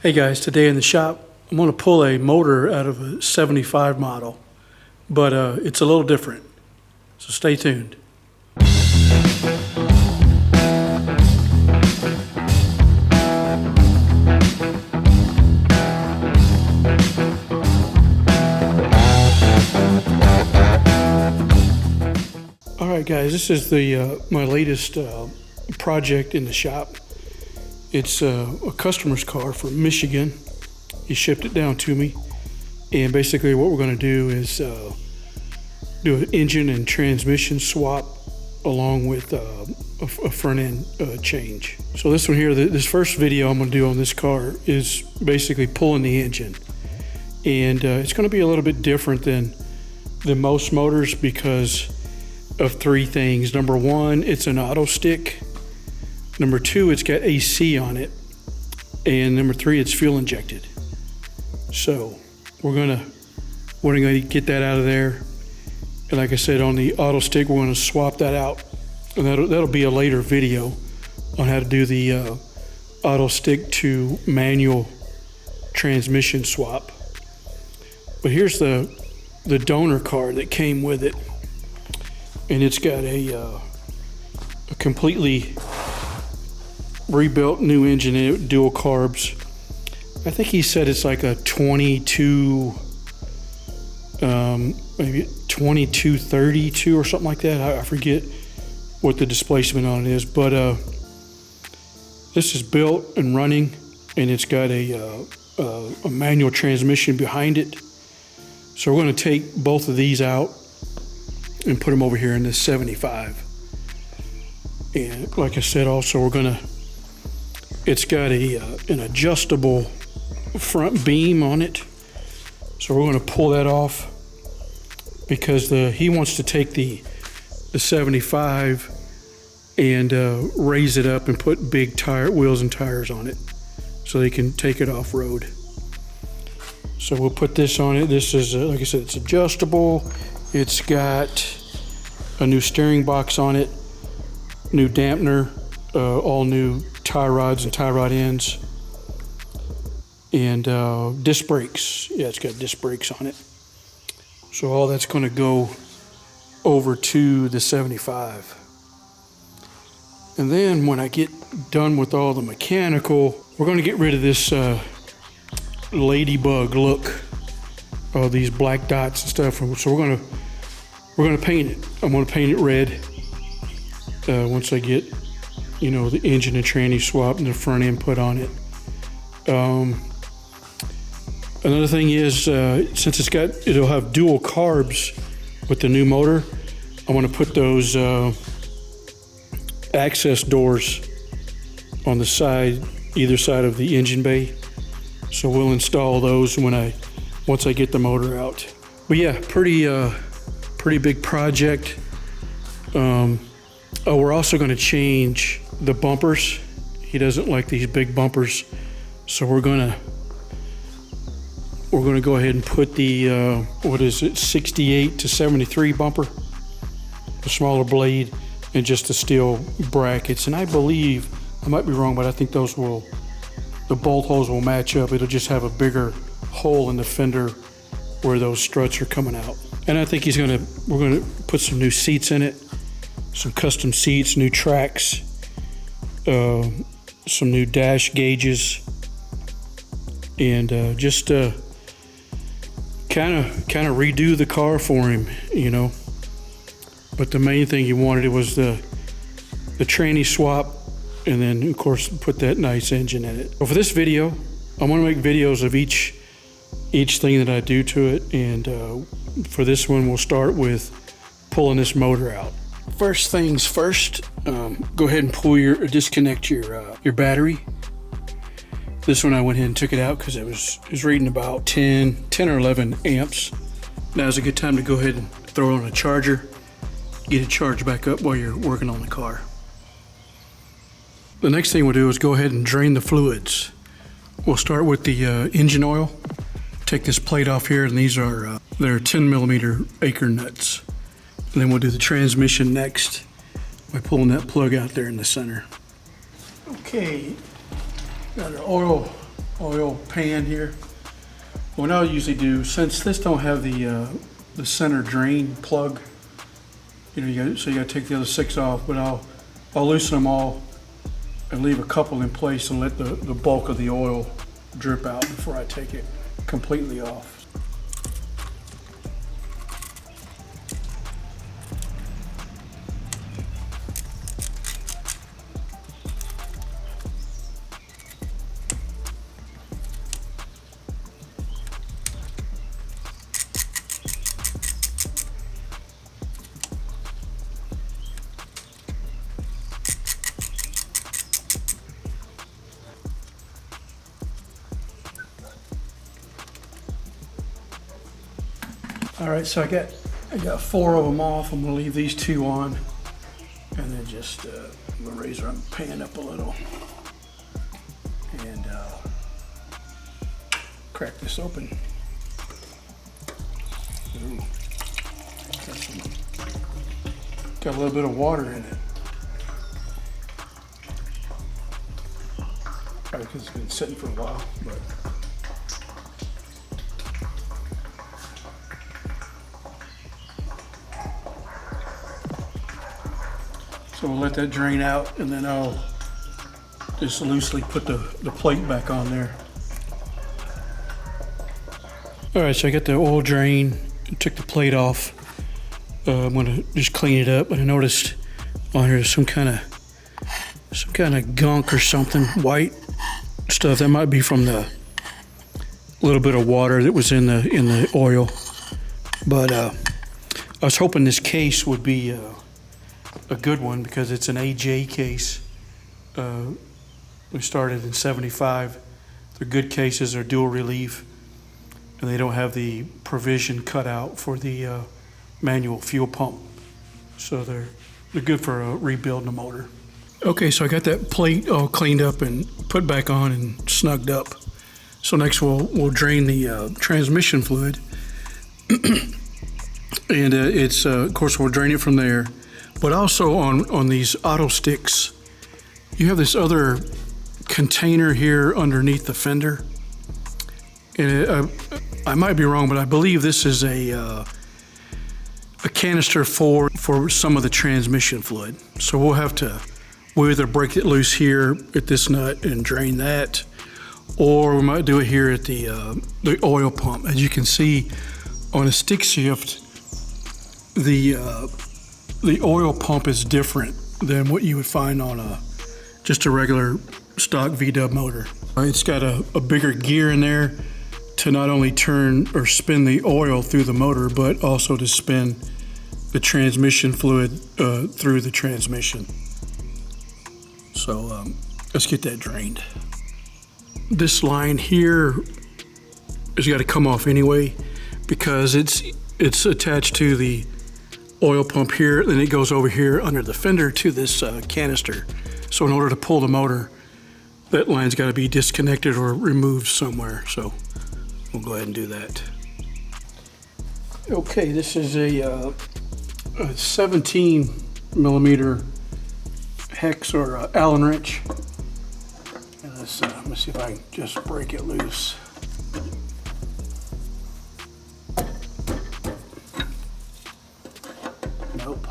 Hey guys, today in the shop, I'm going to pull a motor out of a 75 model, but it's a little different, so stay tuned. Alright guys, this is the my latest project in the shop. It's a customer's car from Michigan. He shipped it down to me, and basically what we're going to do is do an engine and transmission swap along with a front end change. So this one here, this first video I'm going to do on this car is basically pulling the engine, and it's going to be a little bit different than most motors because of three things. Number one, it's an Autostick. Number two, it's got AC on it. And number three, it's fuel injected. So we're gonna get that out of there. And like I said, on the Autostick, we're gonna swap that out. And that'll be a later video on how to do the Autostick to manual transmission swap. But here's the donor card that came with it. And it's got a completely rebuilt new engine in it, dual carbs. I think he said it's like a 22, maybe 2232 or something like that. I forget what the displacement on it is, but this is built and running, and it's got a manual transmission behind it. So we're going to take both of these out and put them over here in this 75. And like I said, also it's got an adjustable front beam on it, so we're going to pull that off because he wants to take the 75 and raise it up and put big wheels and tires on it so they can take it off road. So we'll put this on it. This is like I said, it's adjustable. It's got a new steering box on it, new dampener, all new tie rods and tie rod ends, and disc brakes. Yeah, it's got disc brakes on it. So all that's going to go over to the 75. And then when I get done with all the mechanical, we're going to get rid of this ladybug look, all these black dots and stuff. So we're going to paint it. I'm going to paint it red once I get the engine and tranny swap and the front end put on it. Another thing is, since it'll have dual carbs with the new motor, I want to put those access doors on the side, either side of the engine bay. So we'll install those once I get the motor out. But yeah, pretty big project. We're also going to change the bumpers. He doesn't like these big bumpers, so we're gonna go ahead and put the 68 to 73 bumper, the smaller blade, and just the steel brackets. And I believe, I might be wrong, but I think the bolt holes will match up. It'll just have a bigger hole in the fender where those struts are coming out. And I think we're gonna put some new seats in it, some custom seats, new tracks, some new dash gauges, and just kind of redo the car for him, But the main thing he wanted was the tranny swap, and then of course put that nice engine in it. But for this video, I'm going to make videos of each thing that I do to it, and for this one we'll start with pulling this motor out. First things first, go ahead and disconnect your battery. This one I went ahead and took it out because it was reading about 10 or 11 amps. Now's a good time to go ahead and throw it on a charger, get it charged back up while you're working on the car. The next thing we'll do is go ahead and drain the fluids. We'll start with the engine oil. Take this plate off here, and these are they're 10 millimeter Acre nuts. And then we'll do the transmission next by pulling that plug out there in the center. Okay, got our oil oil pan here. What I'll usually do, since this don't have the center drain plug, you know, so you got to take the other 6 off. But I'll loosen them all and leave a couple in place and let the bulk of the oil drip out before I take it completely off. All right, so I got 4 of them off. I'm gonna leave these 2 on, and then just I'm gonna raise our pan up a little and crack this open. Ooh, got a little bit of water in it. Probably because it's been sitting for a while, but. So we'll let that drain out, and then I'll just loosely put the plate back on there. All right, so I got the oil drain, took the plate off. I'm gonna just clean it up. And I noticed on here some kind of gunk or something, white stuff. That might be from the little bit of water that was in the oil. But I was hoping this case would be a good one because it's an AJ case. We started in 75. They're good cases, they're dual relief, and they don't have the provision cut out for the manual fuel pump. So they're good for rebuilding a motor. Okay, so I got that plate all cleaned up and put back on and snugged up. So next we'll drain the transmission fluid. And it's of course we'll drain it from there. But also on these Autosticks, you have this other container here underneath the fender. And I might be wrong, but I believe this is a canister for some of the transmission fluid. So we'll either break it loose here at this nut and drain that, or we might do it here at the oil pump. As you can see on a stick shift, the oil pump is different than what you would find on just a regular stock V-dub motor. It's got a bigger gear in there to not only turn or spin the oil through the motor, but also to spin the transmission fluid through the transmission. So let's get that drained. This line here has got to come off anyway because it's attached to the oil pump here, then it goes over here under the fender to this canister. So in order to pull the motor, that line's got to be disconnected or removed somewhere. So we'll go ahead and do that. Okay, this is a 17 millimeter hex or Allen wrench. And let me see if I can just break it loose. Nope.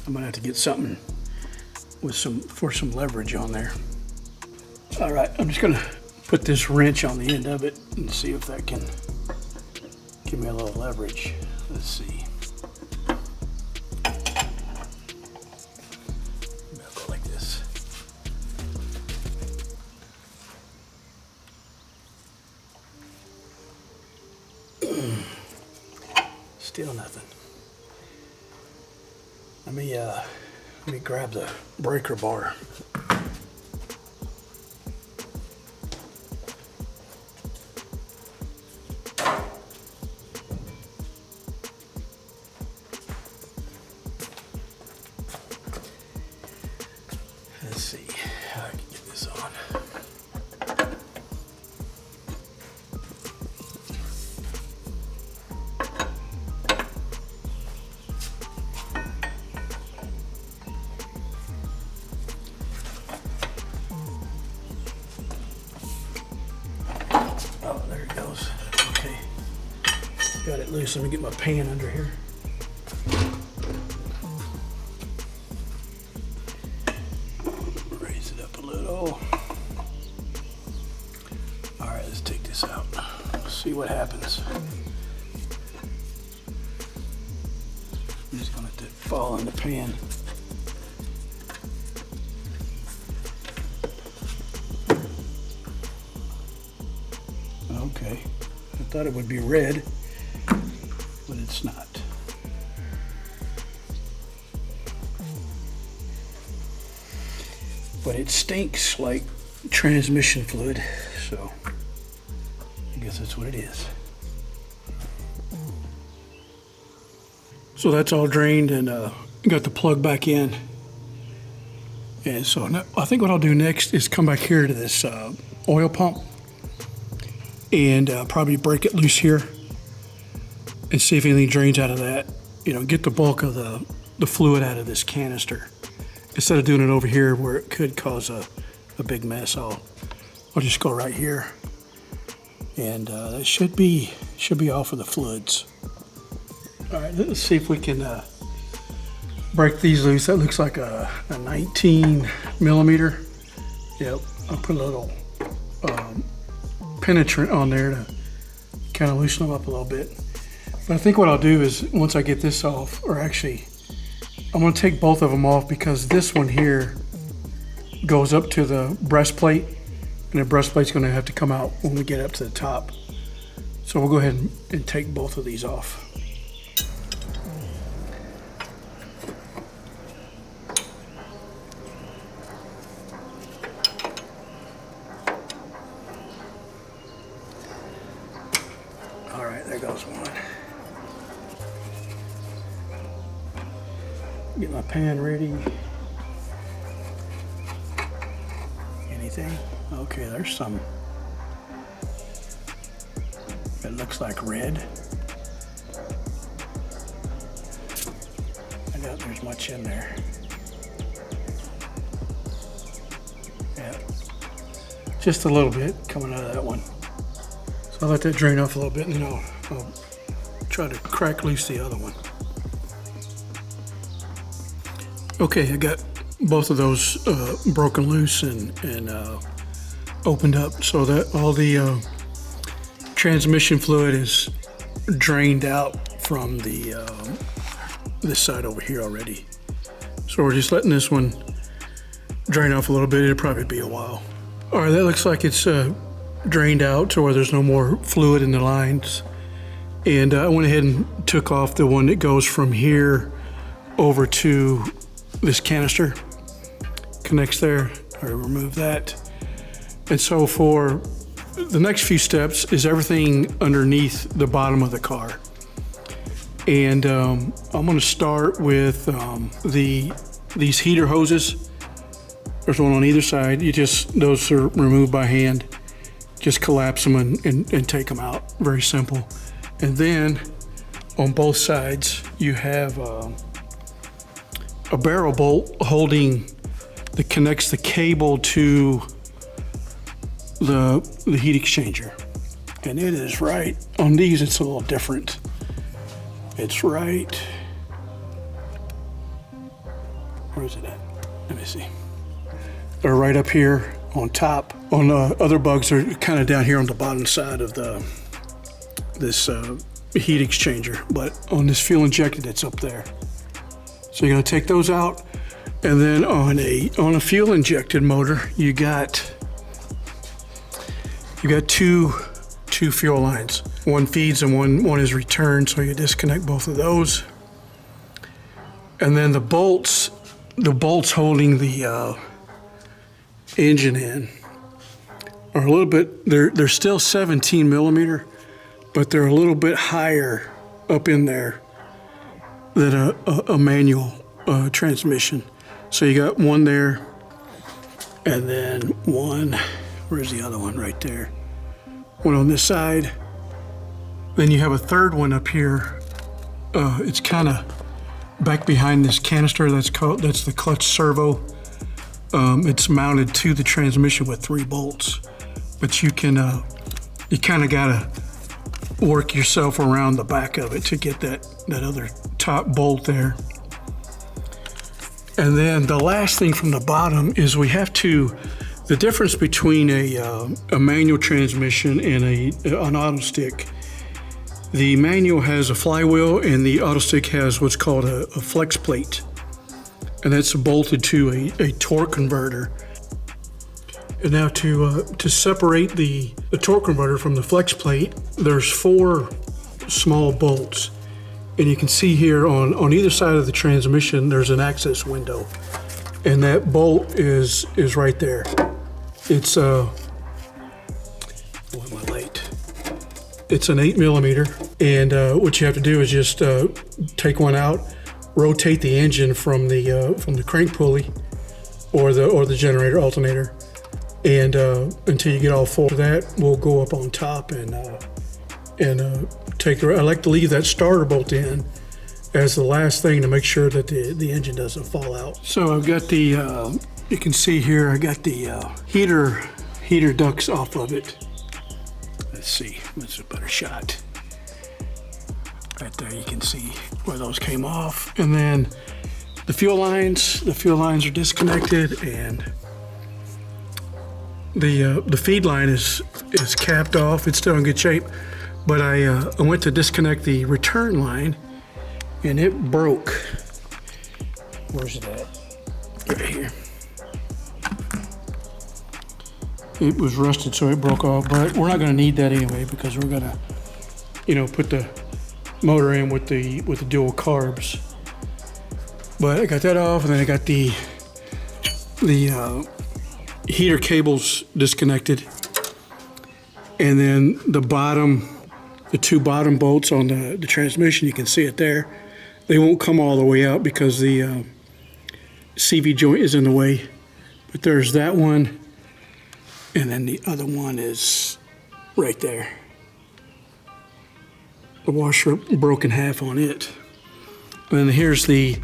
I'm gonna have to get something with for some leverage on there. All right, I'm just gonna put this wrench on the end of it and see if that can give me a little leverage. Let's see. Maybe I'll go like this. Still nothing. Let me grab the breaker bar. Let's see how I can get this on. loose. Let me get my pan under here. Raise it up a little. All right, let's take this out. See what happens. I'm just gonna let it fall in the pan. Okay, I thought it would be red, but it's not. But it stinks like transmission fluid, so I guess that's what it is. So that's all drained and got the plug back in. And so now, I think what I'll do next is come back here to this oil pump and probably break it loose here and see if anything drains out of that. You know, get the bulk of the fluid out of this canister. Instead of doing it over here where it could cause a big mess, I'll just go right here. And that should be off of the fluids. All right, let's see if we can break these loose. That looks like a 19 millimeter. Yep, I'll put a little penetrant on there to kind of loosen them up a little bit. But I think what I'll do is once I get this off, or actually, I'm gonna take both of them off because this one here goes up to the breastplate, and the breastplate's gonna have to come out when we get up to the top. So we'll go ahead and take both of these off. All right, there goes one. Get my pan ready. Anything? Okay, there's some. It looks like red. I doubt there's much in there. Yeah, just a little bit coming out of that one. So I'll let that drain off a little bit and then I'll try to crack loose the other one. Okay, I got both of those broken loose and opened up so that all the transmission fluid is drained out from this side over here already. So we're just letting this one drain off a little bit. It'll probably be a while. All right, that looks like it's drained out to where there's no more fluid in the lines. And I went ahead and took off the one that goes from here over to this canister. Connects there. I remove that. And so for the next few steps is everything underneath the bottom of the car. And I'm gonna start with these heater hoses. There's one on either side. Those are removed by hand. Just collapse them and take them out. Very simple. And then on both sides, you have a barrel bolt that connects the cable to the heat exchanger. And it is right, on these it's a little different. It's right, where is it at? Let me see. They're right up here on top. On the other bugs are kind of down here on the bottom side of this heat exchanger, but on this fuel injected, it's up there. So you're gonna take those out, and then on a fuel injected motor, you got two fuel lines. One feeds and one is returned, so you disconnect both of those. And then the bolts holding the engine in are a little bit, they're still 17 millimeter, but they're a little bit higher up in there than a manual transmission. So you got one there, and then one, where's the other one? Right there. One on this side. Then you have a third one up here. It's kind of back behind this canister. That's the clutch servo. It's mounted to the transmission with 3 bolts. But you kind of gotta work yourself around the back of it to get that other top bolt there. And then the last thing from the bottom is we have to, the difference between a manual transmission and an Autostick. The manual has a flywheel and the Autostick has what's called a flex plate. And that's bolted to a torque converter. And now to separate the torque converter from the flex plate, there's 4 small bolts. And you can see here on either side of the transmission, there's an access window. And that bolt is right there. It's what am I late? It's an 8mm. And what you have to do is just take one out, rotate the engine from the crank pulley or the generator alternator. And until you get all 4 of that, we'll go up on top and take the. I like to leave that starter bolt in as the last thing to make sure that the engine doesn't fall out. So I've got the. You can see here I got the heater ducts off of it. Let's see, that's a better shot. Right there, you can see where those came off, and then the fuel lines. The fuel lines are disconnected, and the feed line is capped off. It's still in good shape, but I went to disconnect the return line, and it broke. Where's it at? Right here. It was rusted, so it broke off. But we're not going to need that anyway because we're going to, put the motor in with the dual carbs. But I got that off, and then I got the heater cables disconnected, and then the 2 bottom bolts on the transmission, you can see it there. They won't come all the way out because the CV joint is in the way, but there's that one, and then the other one is right there. The washer broke in half on it. And then here's the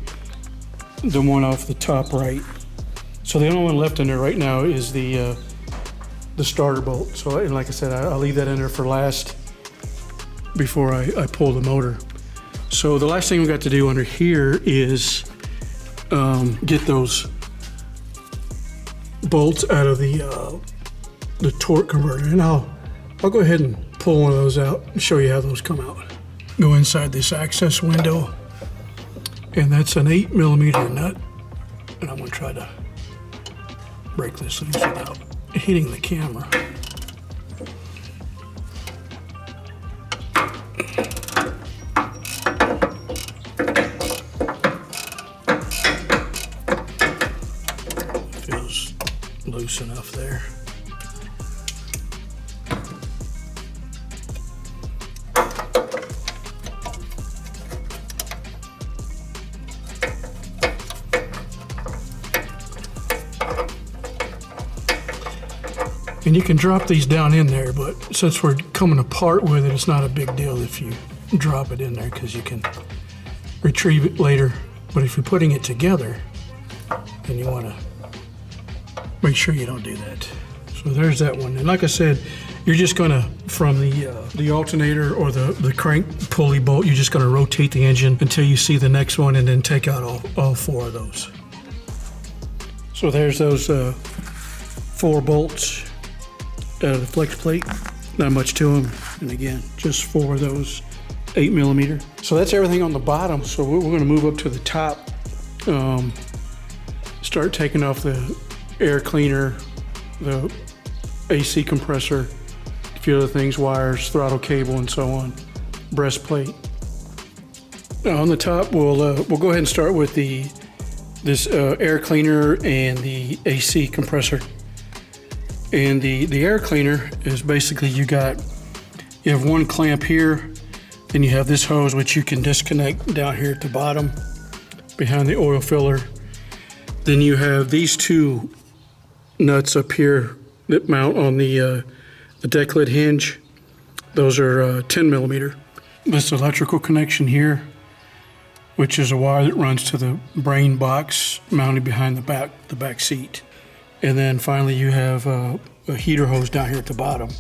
one off the top right. So the only one left in there right now is the starter bolt. So, and like I said, I'll leave that in there for last before I pull the motor. So the last thing we got to do under here is get those bolts out of the torque converter. And I'll go ahead and pull one of those out and show you how those come out. Go inside this access window, and that's an 8mm nut. And I'm gonna try to break this loose without hitting the camera. Feels loose enough there. And you can drop these down in there, but since we're coming apart with it, it's not a big deal if you drop it in there because you can retrieve it later. But if you're putting it together, then you want to make sure you don't do that. So there's that one. And like I said, you're just going to, from the alternator or the crank pulley bolt, you're just going to rotate the engine until you see the next one and then take out all 4 of those. So there's those 4 bolts out of the flex plate. Not much to them, and again, just 4 of those 8mm. So that's everything on the bottom. So we're going to move up to the top, start taking off the air cleaner, the AC compressor, a few other things, wires, throttle cable, and so on, breastplate. Now on the top, we'll go ahead and start with this air cleaner and the AC compressor. And the air cleaner is basically you have one clamp here, then you have this hose which you can disconnect down here at the bottom behind the oil filler. Then you have these 2 nuts up here that mount on the deck lid hinge. Those are 10mm. This electrical connection here, which is a wire that runs to the brain box mounted behind the back seat. And then finally you have a heater hose down here at the bottom,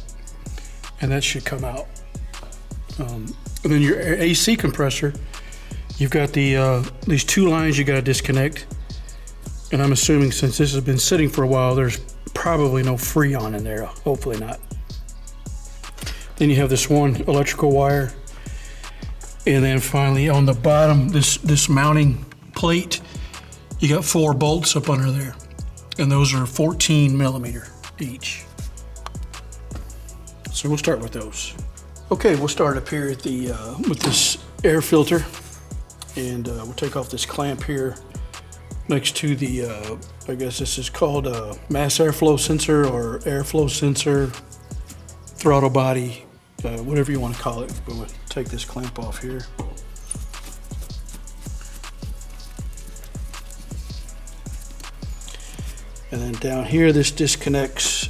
and that should come out And then your AC compressor, you've got these two lines you got to disconnect. And I'm assuming since this has been sitting for a while, there's probably no Freon in there. Hopefully not. Then you have this one electrical wire. And then finally on the bottom, this mounting plate, you got 4 bolts up under there. And those are 14 millimeter each. So we'll start with those. Okay, we'll start up here at the with this air filter. And we'll take off this clamp here next to the, I guess this is called a mass airflow sensor or airflow sensor, throttle body, whatever you want to call it. But we'll take this clamp off here. And then down here, this disconnects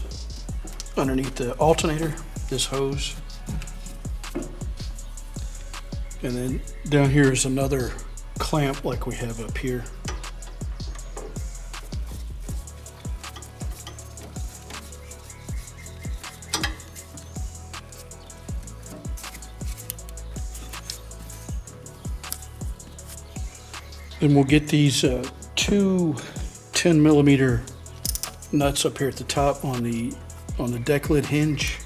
underneath the alternator, this hose. And then down here is another clamp like we have up here. Then we'll get these two 10 millimeter nuts up here at the top on the deck lid hinge.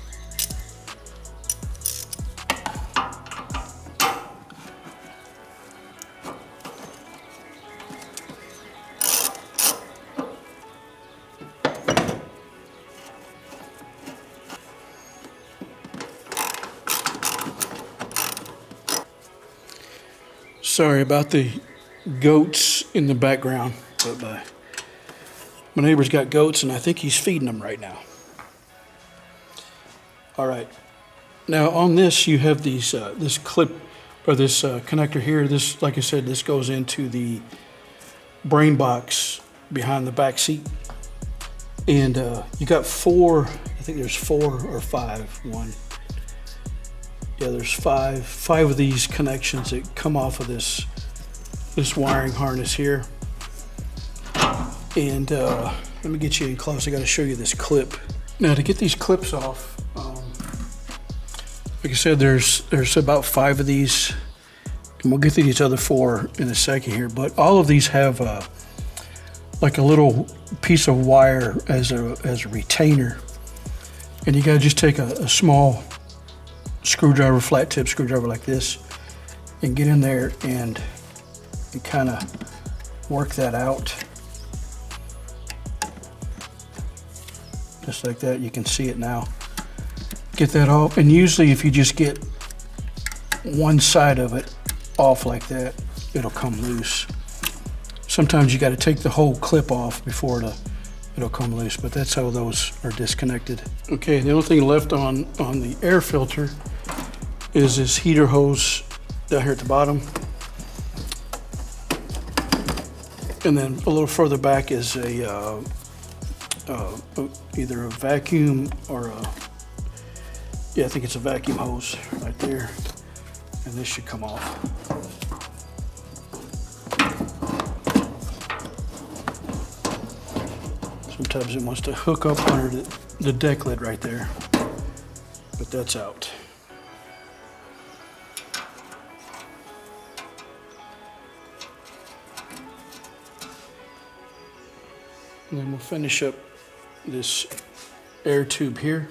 Sorry about the goats in the background, but my neighbor's got goats and I think he's feeding them right now. All right, now on this you have these this clip or this connector here. This, like I said, this goes into the brain box behind the back seat, and you got 4. I think there's 4 or 5. Yeah, there's five of these connections that come off of this wiring harness here. And let me get you in close. I got to show you this clip. Now to get these clips off, like I said, there's about 5 of these, and we'll get to these other 4 in a second here. But all of these have like a little piece of wire as a retainer, and you got to just take a small screwdriver, flat tip screwdriver like this, and get in there and kind of work that out. Just like that. You can see it now. Get that off, and usually if you just get one side of it off like that, it'll come loose. Sometimes you got to take the whole clip off before it'll come loose, but that's how those are disconnected. Okay, the only thing left on the air filter is this heater hose down here at the bottom. And then a little further back is either a vacuum or I think it's a vacuum hose right there. And this should come off. Sometimes it wants to hook up under the deck lid right there, but that's out. And then we'll finish up this air tube here.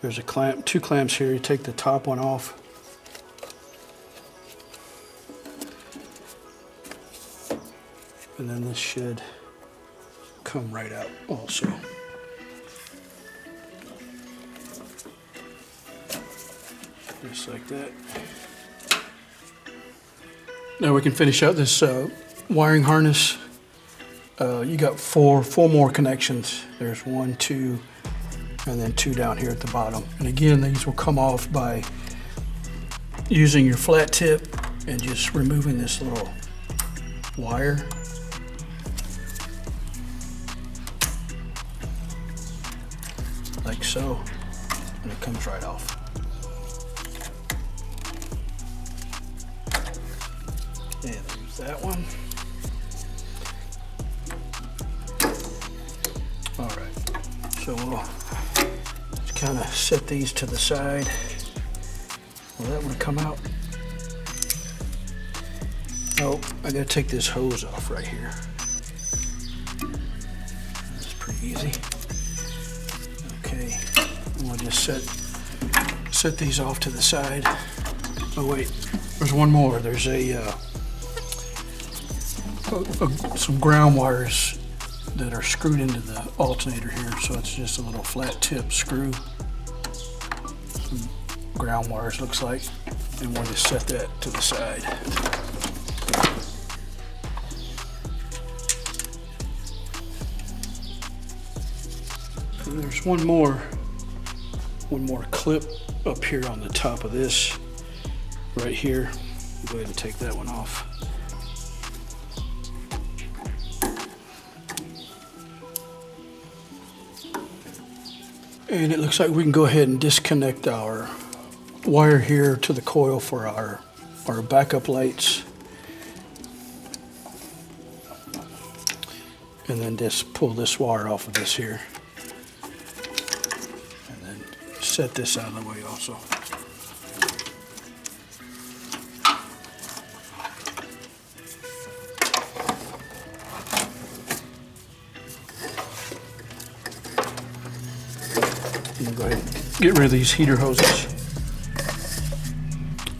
There's a clamp, 2 clamps here. You take the top one off. And then this should come right out also. Just like that. Now we can finish out this wiring harness. You got four more connections. There's 1, 2, and then 2 down here at the bottom. And again, these will come off by using your flat tip and just removing this little wire. Like so, and it comes right off. And there's that one. All right, so we'll just kind of set these to the side. Will that one come out? Oh, I gotta take this hose off right here. That's pretty easy. Okay, I'm gonna just set these off to the side. Oh wait, there's one more. There's some ground wires that are screwed into the alternator here, so it's just a little flat tip screw. Some ground wires looks like, and we'll just set that to the side. And there's one more clip up here on the top of this, right here. Go ahead and take that one off. And it looks like we can go ahead and disconnect our wire here to the coil for our backup lights. And then just pull this wire off of this here. And then set this out of the way also. And go ahead and get rid of these heater hoses.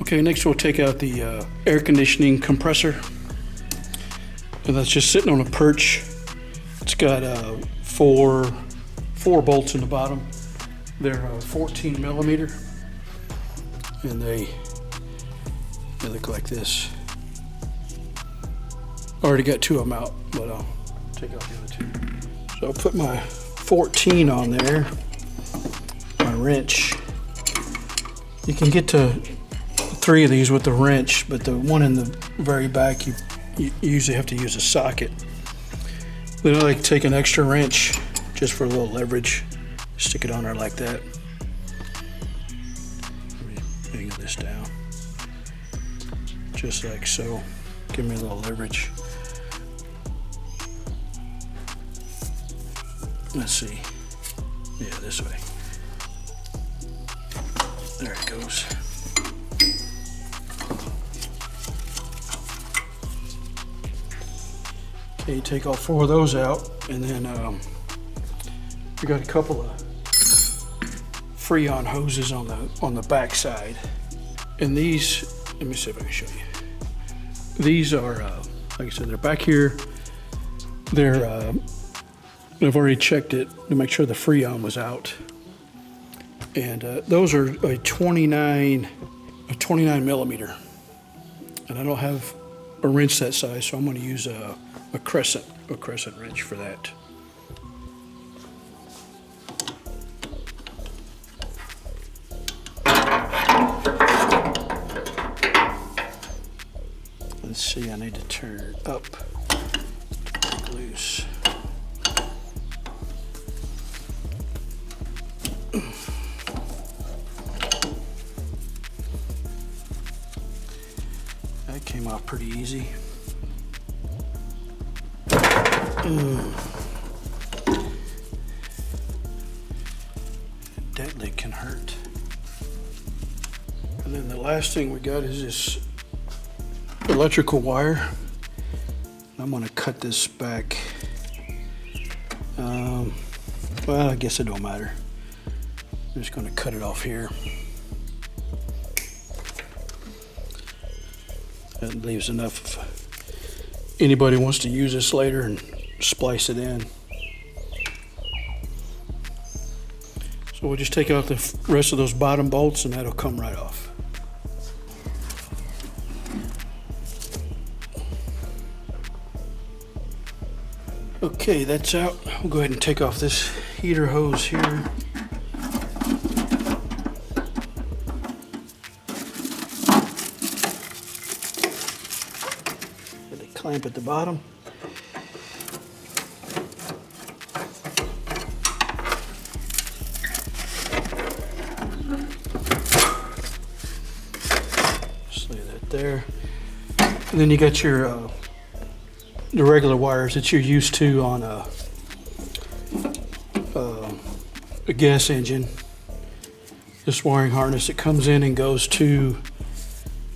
Okay, next we'll take out the air conditioning compressor. And that's just sitting on a perch. It's got four bolts in the bottom. They're 14 millimeter, and they look like this. Already got two of them out, but I'll take out the other two. So I'll put my 14 on there. My wrench. You can get to 3 of these with the wrench, but the one in the very back, you usually have to use a socket. Then I like to take an extra wrench just for a little leverage. Stick it on there like that. Let me bang this down. Just like so. Give me a little leverage. Let's see. Yeah, this way. There it goes. Okay, you take all 4 of those out, and then we got a couple of Freon hoses on the back side. And these, let me see if I can show you. These are, like I said, they're back here. They're, I've already checked it to make sure the Freon was out. And those are a 29 millimeter. And I don't have a wrench that size, so I'm going to use a crescent wrench for that. Let's see, I need to turn it up to break loose. That came off pretty easy. That lid can hurt. And then the last thing we got is this electrical wire. I'm going to cut this back. Well, I guess it don't matter. I'm just going to cut it off here. That leaves enough if anybody wants to use this later and splice it in. So we'll just take out the rest of those bottom bolts and that'll come right off. Okay, that's out. We'll go ahead and take off this heater hose here. With a clamp at the bottom. Just leave that there. And then you got your the regular wires that you're used to on a gas engine. this wiring harness. It comes in and goes to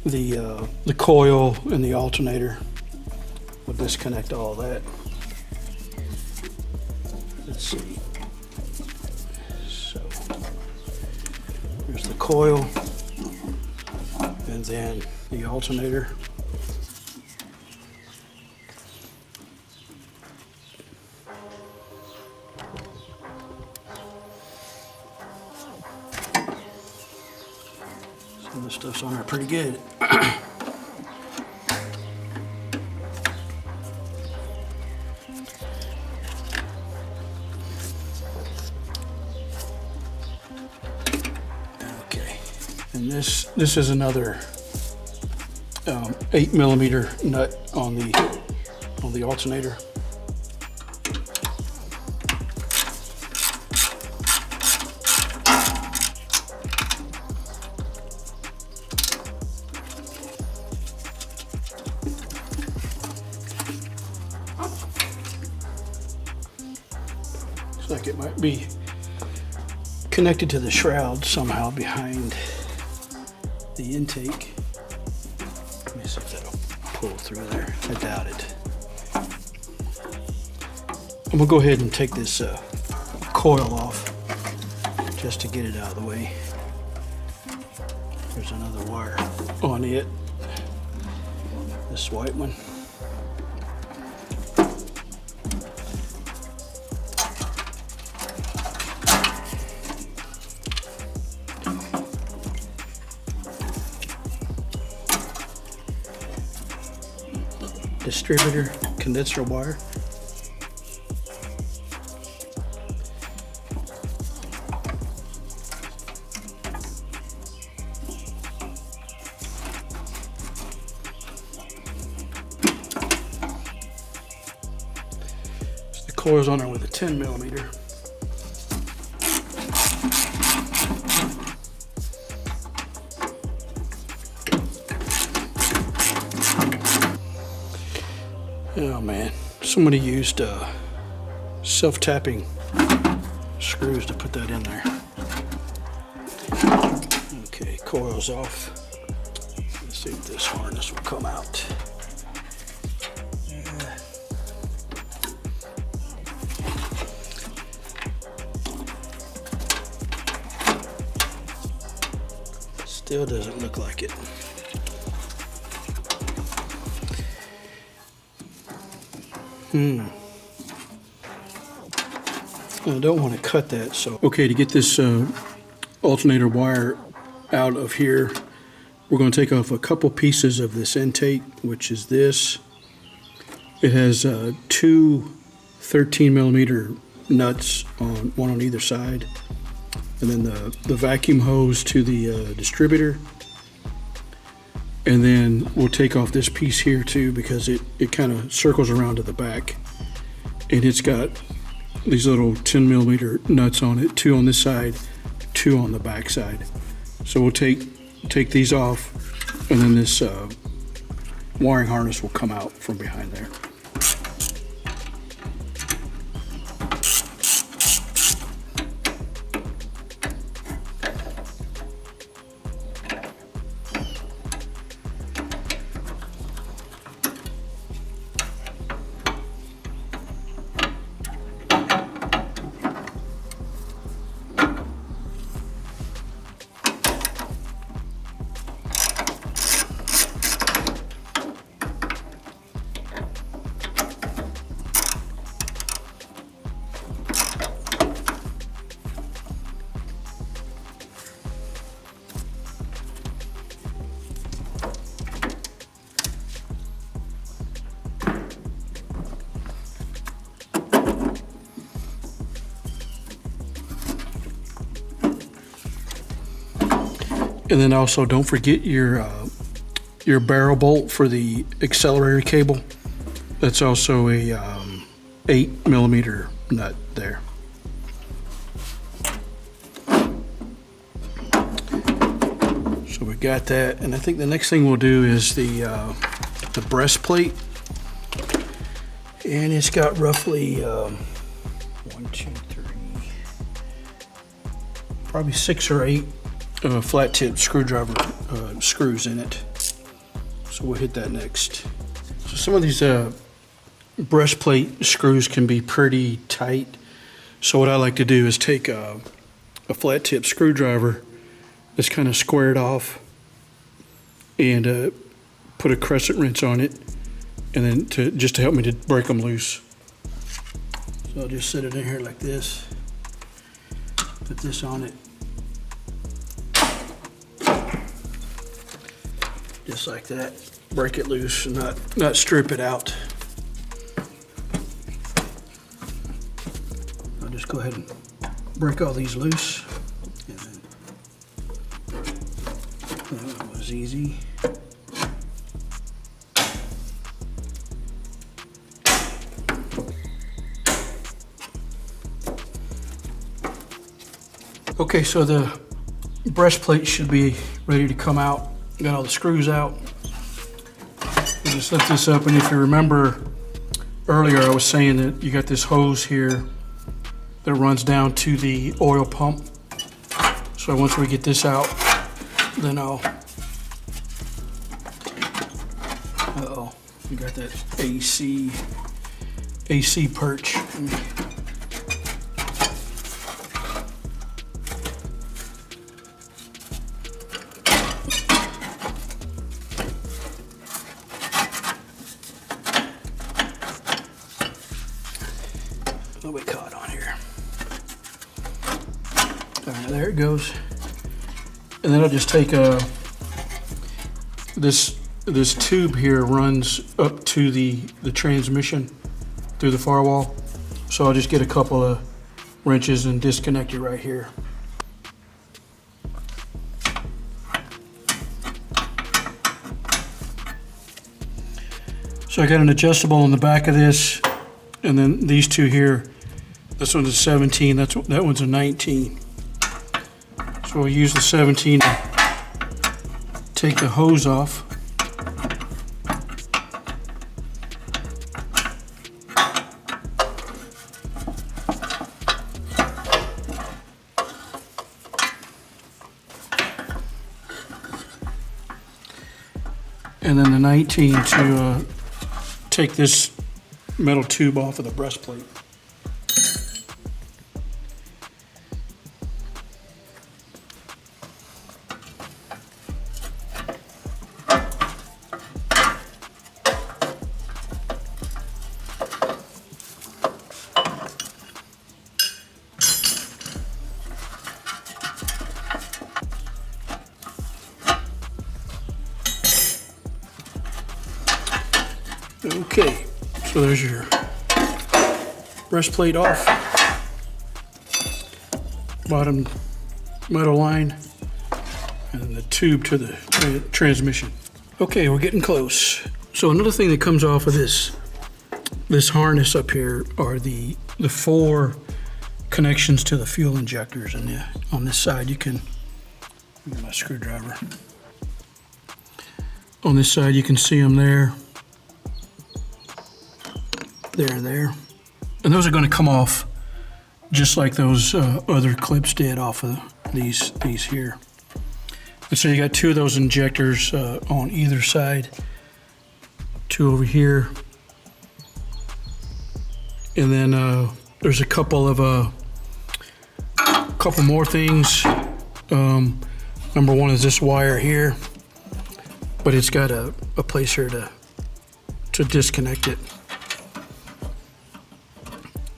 the coil and the alternator. We'll disconnect all that. Let's see. So there's the coil and then the alternator. Some of the stuff's on there pretty good. Okay, and this is another 8mm nut on the alternator. Looks like it might be connected to the shroud somehow behind the intake. Let me see if that'll pull through there. I doubt it. I'm gonna go ahead and take this coil off just to get it out of the way. There's another wire on it. This white one. Distributor condenser wire. The coil's on there with a 10mm. Oh man, somebody used self-tapping screws to put that in there. Okay, coil's off. Let's see if this harness will come out. Still doesn't look like it. I don't want to cut that, so. Okay, to get this alternator wire out of here, we're going to take off a couple pieces of this intake, which is this. It has two 13mm nuts, one on either side, and then the vacuum hose to the distributor. And then we'll take off this piece here too, because it kind of circles around to the back. And it's got these little 10mm nuts on it, two on this side, two on the back side. So we'll take these off, and then this wiring harness will come out from behind there. And then also don't forget your barrel bolt for the accelerator cable. That's also a 8mm nut there. So we got that, and I think the next thing we'll do is the breastplate, and it's got roughly 1, 2, 3, probably 6 or 8 flat tip screwdriver screws in it. So we'll hit that next. So some of these breastplate screws can be pretty tight. So what I like to do is take a flat tip screwdriver that's kind of squared off and put a crescent wrench on it, and then just to help me to break them loose. So I'll just set it in here like this, put this on it, just like that. Break it loose and not strip it out. I'll just go ahead and break all these loose. And then that was easy. Okay, so the breastplate should be ready to come out. Got all the screws out. Just lift this up, and if you remember earlier, I was saying that you got this hose here that runs down to the oil pump. So once we get this out, then I'll, we got that AC perch. A little bit caught on here. All right, there it goes. And then I'll just take this tube here runs up to the transmission through the firewall. So I'll just get a couple of wrenches and disconnect it right here. So I got an adjustable on the back of this, and then these two here. This one's a 17, that one's a 19. So we'll use the 17 to take the hose off. And then the 19 to take this metal tube off of the breastplate. Okay, so there's your breastplate off, bottom metal line, and then the tube to the transmission. Okay, we're getting close. So another thing that comes off of this harness up here are the 4 connections to the fuel injectors, and on this side you can, get my screwdriver. On this side you can see them there. There. And those are going to come off just like those other clips did off of these here. And so you got 2 of those injectors on either side, 2 over here. And then there's a couple more things. Number 1 is this wire here, but it's got a place here to disconnect it.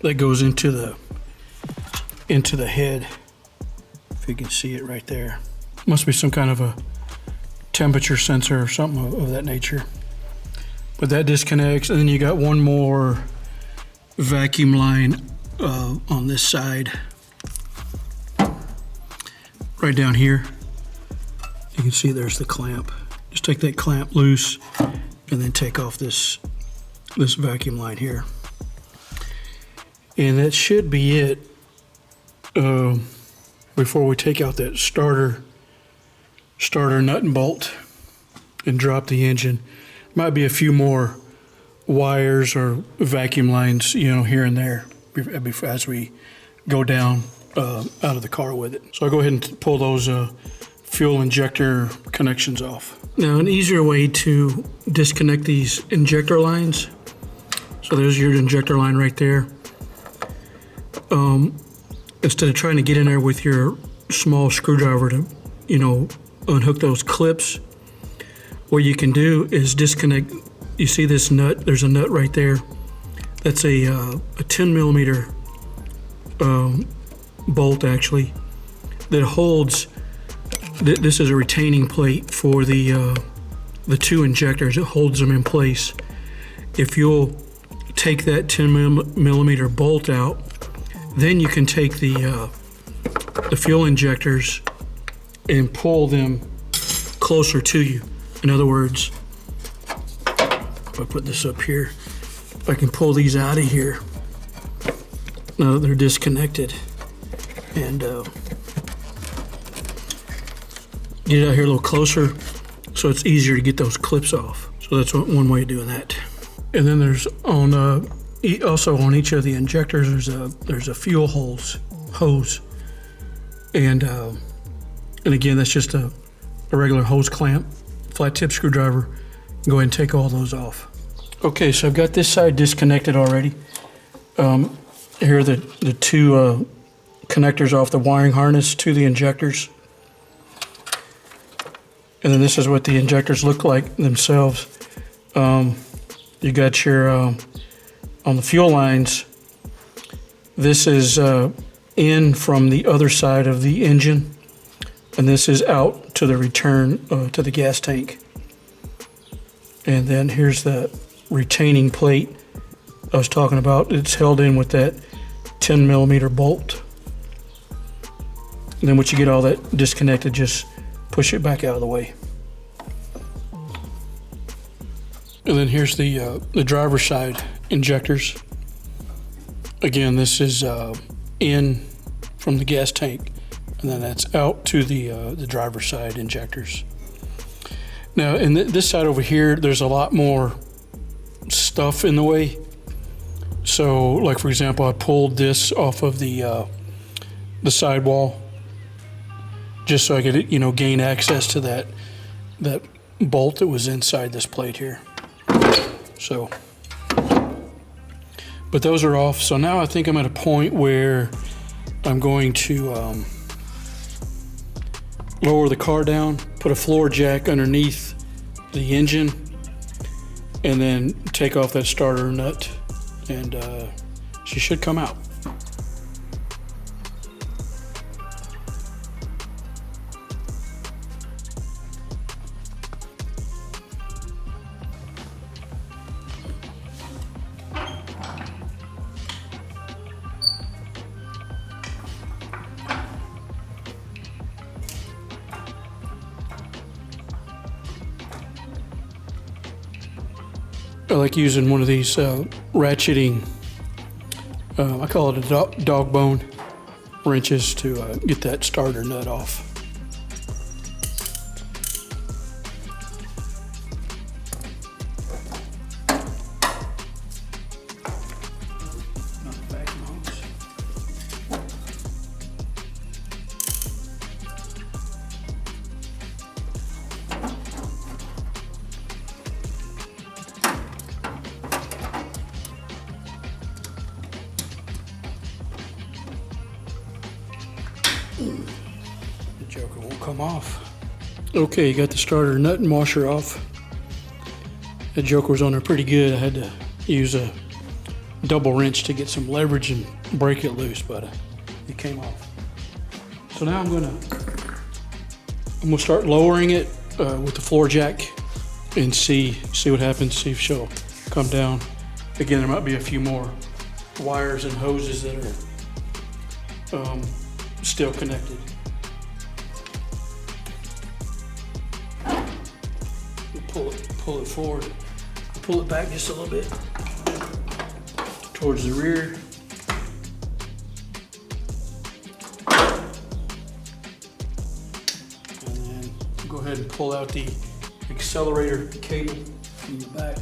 That goes into the head, if you can see it right there. Must be some kind of a temperature sensor or something of that nature. But that disconnects, and then you got one more vacuum line on this side, right down here. You can see there's the clamp. Just take that clamp loose and then take off this vacuum line here. And that should be it before we take out that starter nut and bolt and drop the engine. Might be a few more wires or vacuum lines, here and there as we go down out of the car with it. So I'll go ahead and pull those fuel injector connections off. Now, an easier way to disconnect these injector lines. So there's your injector line right there. Instead of trying to get in there with your small screwdriver to, unhook those clips, what you can do is disconnect. You see this nut? There's a nut right there. That's a 10 millimeter bolt, actually, that holds. This is a retaining plate for the two injectors. It holds them in place. If you'll take that 10 millimeter bolt out, then you can take the fuel injectors and pull them closer to you. In other words, if I put this up here, I can pull these out of here. Now that they're disconnected, and get it out here a little closer so it's easier to get those clips off. So that's one way of doing that. And then there's also on each of the injectors there's a fuel hose, and again, that's just a regular hose clamp, flat tip screwdriver. Go ahead and take all those off. Okay, so I've got this side disconnected already. Here are the two connectors off the wiring harness to the injectors. And then this is what the injectors look like themselves. You got your, on the fuel lines, this is in from the other side of the engine, and this is out to the return to the gas tank. And then here's the retaining plate I was talking about. It's held in with that 10 millimeter bolt. And then once you get all that disconnected, just push it back out of the way. And then here's the driver's side injectors. Again, this is in from the gas tank, and then that's out to the driver's side injectors. Now, in this side over here, there's a lot more stuff in the way. So, like for example, I pulled this off of the sidewall just so I could, gain access to that bolt that was inside this plate here. So, but those are off. So now I think I'm at a point where I'm going to lower the car down, put a floor jack underneath the engine, and then take off that starter nut, and she should come out. I like using one of these ratcheting, I call it a dog bone wrenches to get that starter nut off. The joker won't come off. Okay, you got the starter nut and washer off. The joker was on there pretty good. I had to use a double wrench to get some leverage and break it loose, but it came off. So now I'm gonna start lowering it with the floor jack and see what happens. See if she'll come down. Again, there might be a few more wires and hoses that are still connected. Pull it forward, pull it back just a little bit towards the rear. And then go ahead and pull out the accelerator cable from the back.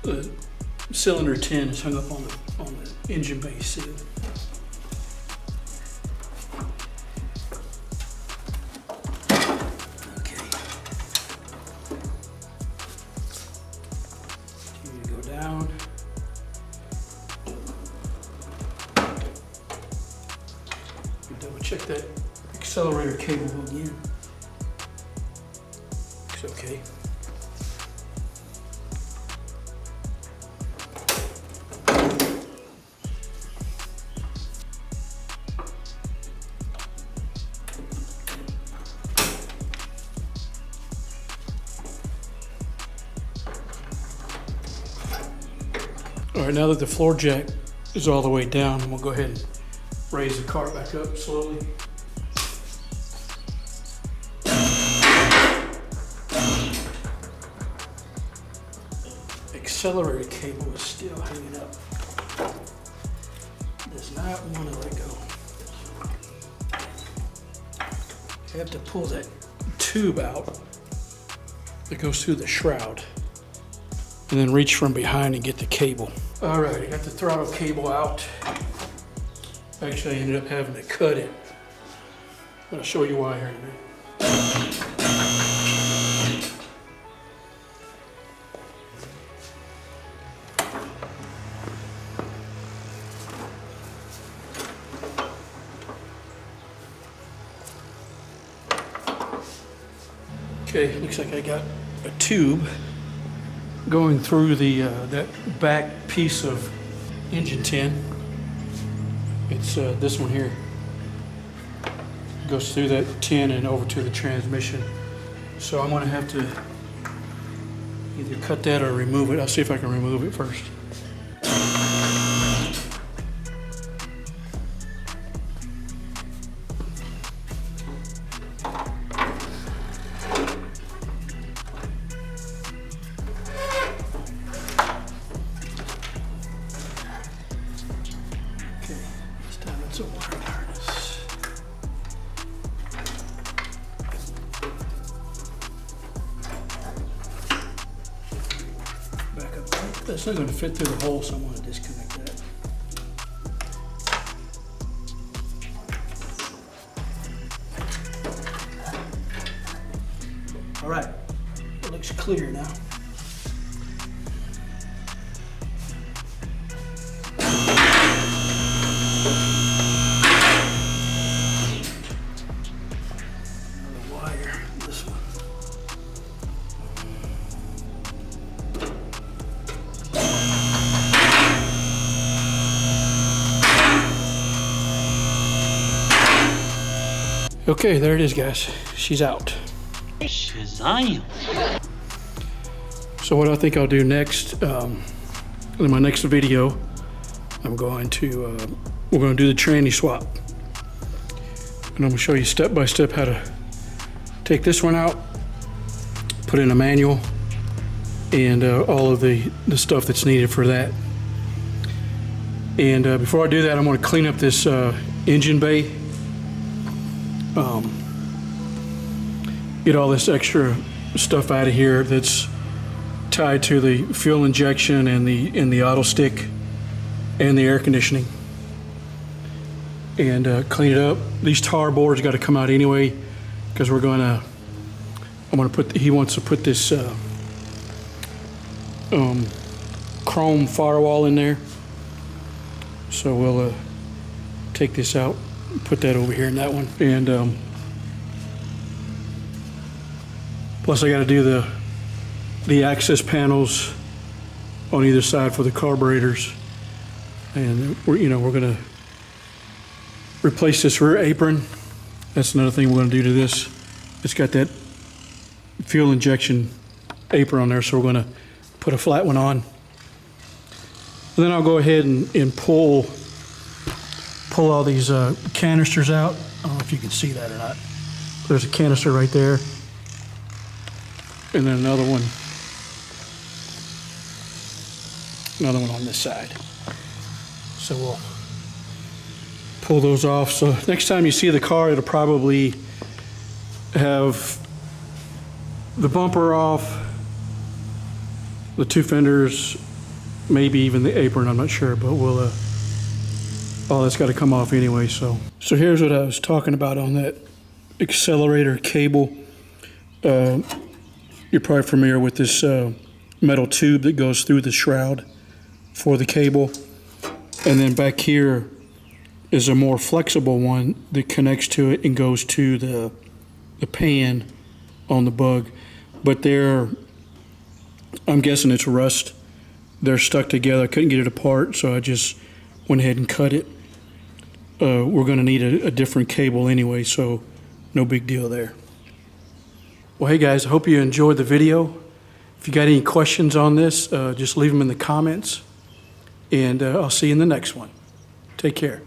the cylinder 10 is hung up on the engine bay seal. Okay. Continue to go down. Double check that accelerator cable again. It's okay. All right, now that the floor jack is all the way down, I'm gonna go ahead and raise the car back up slowly. Accelerator cable is still hanging up. Does not want to let go. You have to pull that tube out that goes through the shroud and then reach from behind and get the cable. All right, I got the throttle cable out. Actually, I ended up having to cut it. I'm gonna show you why here in a minute. Okay, looks like I got a tube going through the that back piece of engine tin. It's this one here. It goes through that tin and over to the transmission. So I'm gonna have to either cut that or remove it. I'll see if I can remove it first. That's not going to fit through the hole, so I'm going to disconnect that. All right, it looks clear now. Another wire, this one. Okay, there it is, guys. She's out. Shazam. So what I think I'll do next, in my next video, I'm going to, we're going to do the tranny swap. And I'm going to show you step by step how to take this one out, put in a manual, and all of the stuff that's needed for that. And before I do that, I'm going to clean up this engine bay. Get all this extra stuff out of here that's tied to the fuel injection and the Autostick and the air conditioning, and clean it up. These tar boards got to come out anyway because we're gonna. He wants to put this chrome firewall in there, so we'll take this out. Put that over here in that one, and plus I got to do the access panels on either side for the carburetors, and we're gonna replace this rear apron. That's another thing we're gonna do to this. It's got that fuel injection apron on there, so we're gonna put a flat one on, and then I'll go ahead and pull all these canisters out. I don't know if you can see that or not. There's a canister right there. And then another one on this side. So we'll pull those off. So next time you see the car, it'll probably have the bumper off, the two fenders maybe even the apron, I'm not sure, but we'll, oh, that's got to come off anyway, so. So here's what I was talking about on that accelerator cable. You're probably familiar with this metal tube that goes through the shroud for the cable. And then back here is a more flexible one that connects to it and goes to the pan on the bug. But I'm guessing it's rust. They're stuck together. I couldn't get it apart, so I just went ahead and cut it. We're going to need a different cable anyway, so no big deal there. Well, hey guys, I hope you enjoyed the video. If you got any questions on this, just leave them in the comments, and I'll see you in the next one. Take care.